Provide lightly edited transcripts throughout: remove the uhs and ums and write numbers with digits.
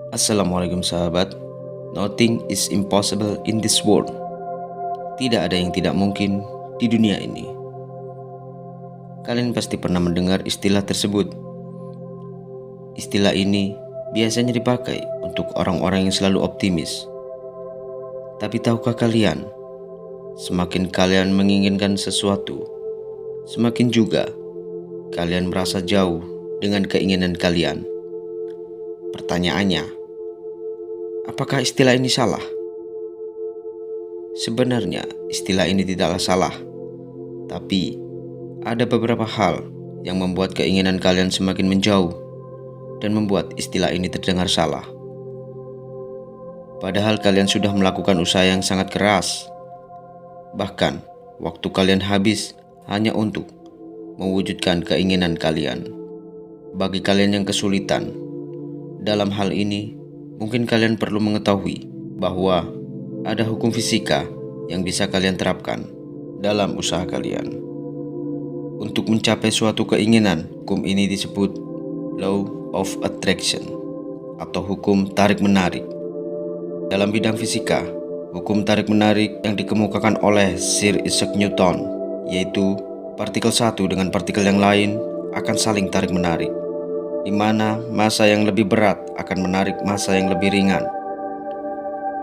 Assalamualaikum sahabat. Nothing is impossible in this world. Tidak ada yang tidak mungkin di dunia ini. Kalian pasti pernah mendengar istilah tersebut. Istilah ini biasanya dipakai untuk orang-orang yang selalu optimis. Tapi tahukah kalian, semakin kalian menginginkan sesuatu, semakin juga kalian merasa jauh dengan keinginan kalian. Pertanyaannya, apakah istilah ini salah? Sebenarnya istilah ini tidaklah salah, tapi ada beberapa hal yang membuat keinginan kalian semakin menjauh dan membuat istilah ini terdengar salah. Padahal kalian sudah melakukan usaha yang sangat keras. Bahkan waktu kalian habis hanya untuk mewujudkan keinginan kalian. Bagi kalian yang kesulitan dalam hal ini, mungkin kalian perlu mengetahui bahwa ada hukum fisika yang bisa kalian terapkan dalam usaha kalian. Untuk mencapai suatu keinginan, hukum ini disebut Law of Attraction atau hukum tarik-menarik. Dalam bidang fisika, hukum tarik-menarik yang dikemukakan oleh Sir Isaac Newton, yaitu partikel satu dengan partikel yang lain akan saling tarik-menarik, di mana massa yang lebih berat akan menarik massa yang lebih ringan.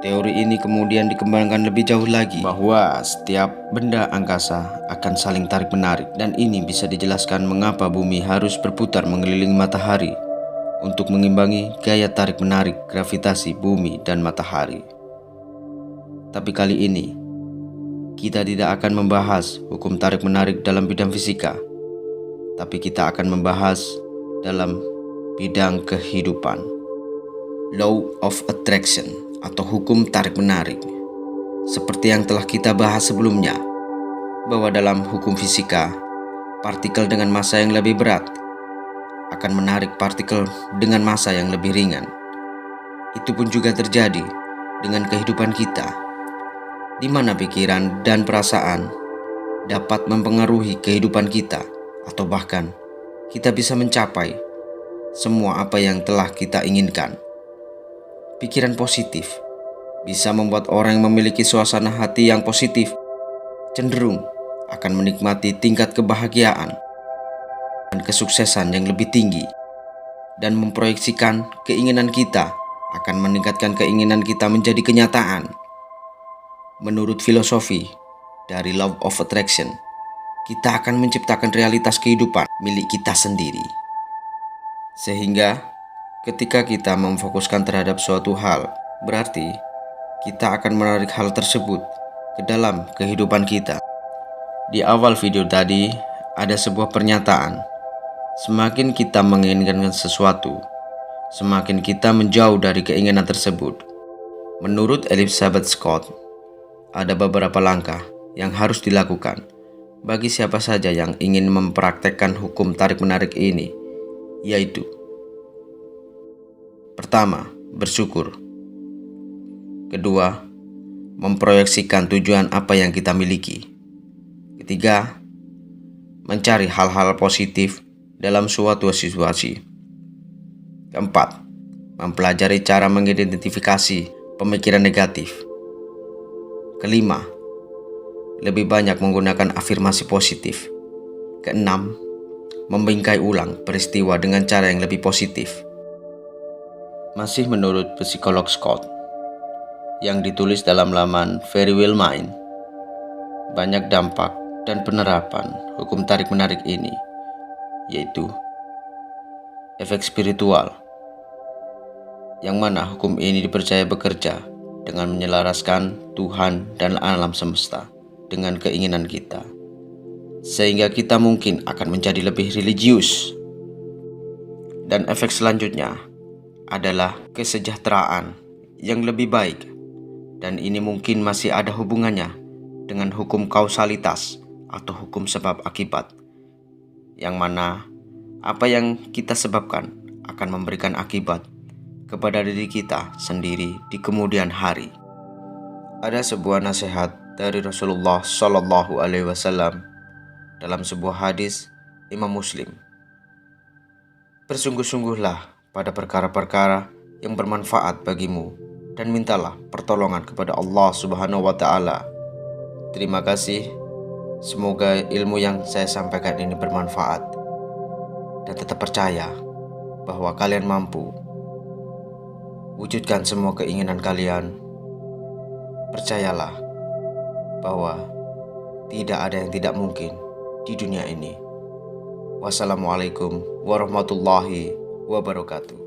Teori ini kemudian dikembangkan lebih jauh lagi bahwa setiap benda angkasa akan saling tarik-menarik, dan ini bisa dijelaskan mengapa bumi harus berputar mengelilingi matahari untuk mengimbangi gaya tarik-menarik gravitasi bumi dan matahari. Tapi kali ini kita tidak akan membahas hukum tarik-menarik dalam bidang fisika, tapi kita akan membahas dalam bidang kehidupan. Law of Attraction atau hukum tarik-menarik. Seperti yang telah kita bahas sebelumnya, bahwa dalam hukum fisika, partikel dengan massa yang lebih berat akan menarik partikel dengan massa yang lebih ringan. Itu pun juga terjadi dengan kehidupan kita, di mana pikiran dan perasaan dapat mempengaruhi kehidupan kita, atau bahkan kita bisa mencapai semua apa yang telah kita inginkan. Pikiran positif bisa membuat orang yang memiliki suasana hati yang positif cenderung akan menikmati tingkat kebahagiaan dan kesuksesan yang lebih tinggi, dan memproyeksikan keinginan kita akan meningkatkan keinginan kita menjadi kenyataan. Menurut filosofi dari Law of Attraction, kita akan menciptakan realitas kehidupan milik kita sendiri. Sehingga ketika kita memfokuskan terhadap suatu hal, berarti kita akan menarik hal tersebut ke dalam kehidupan kita. Di awal video tadi ada sebuah pernyataan, semakin kita menginginkan sesuatu, semakin kita menjauh dari keinginan tersebut. Menurut Elizabeth Scott, ada beberapa langkah yang harus dilakukan bagi siapa saja yang ingin mempraktekkan hukum tarik-menarik ini, yaitu: pertama, bersyukur. Kedua, memproyeksikan tujuan apa yang kita miliki. Ketiga, mencari hal-hal positif dalam suatu situasi. Keempat, mempelajari cara mengidentifikasi pemikiran negatif. Kelima, lebih banyak menggunakan afirmasi positif. Keenam, membingkai ulang peristiwa dengan cara yang lebih positif. Masih menurut psikolog Scott, yang ditulis dalam laman Very Well Mind, banyak dampak dan penerapan hukum tarik-menarik ini, yaitu efek spiritual, yang mana hukum ini dipercaya bekerja dengan menyelaraskan Tuhan dan alam semesta dengan keinginan kita, sehingga kita mungkin akan menjadi lebih religius. Dan efek selanjutnya adalah kesejahteraan yang lebih baik, dan ini mungkin masih ada hubungannya dengan hukum kausalitas atau hukum sebab akibat, yang mana apa yang kita sebabkan akan memberikan akibat kepada diri kita sendiri di kemudian hari. Ada sebuah nasihat dari Rasulullah Shallallahu Alaihi Wasallam dalam sebuah hadis Imam Muslim. Bersungguh-sungguhlah pada perkara-perkara yang bermanfaat bagimu dan mintalah pertolongan kepada Allah Subhanahu wa Ta'ala. Terima kasih. Semoga ilmu yang saya sampaikan ini bermanfaat, dan tetap percaya bahwa kalian mampu wujudkan semua keinginan kalian. Percayalah bahwa tidak ada yang tidak mungkin di dunia ini. Wassalamualaikum warahmatullahi wabarakatuh.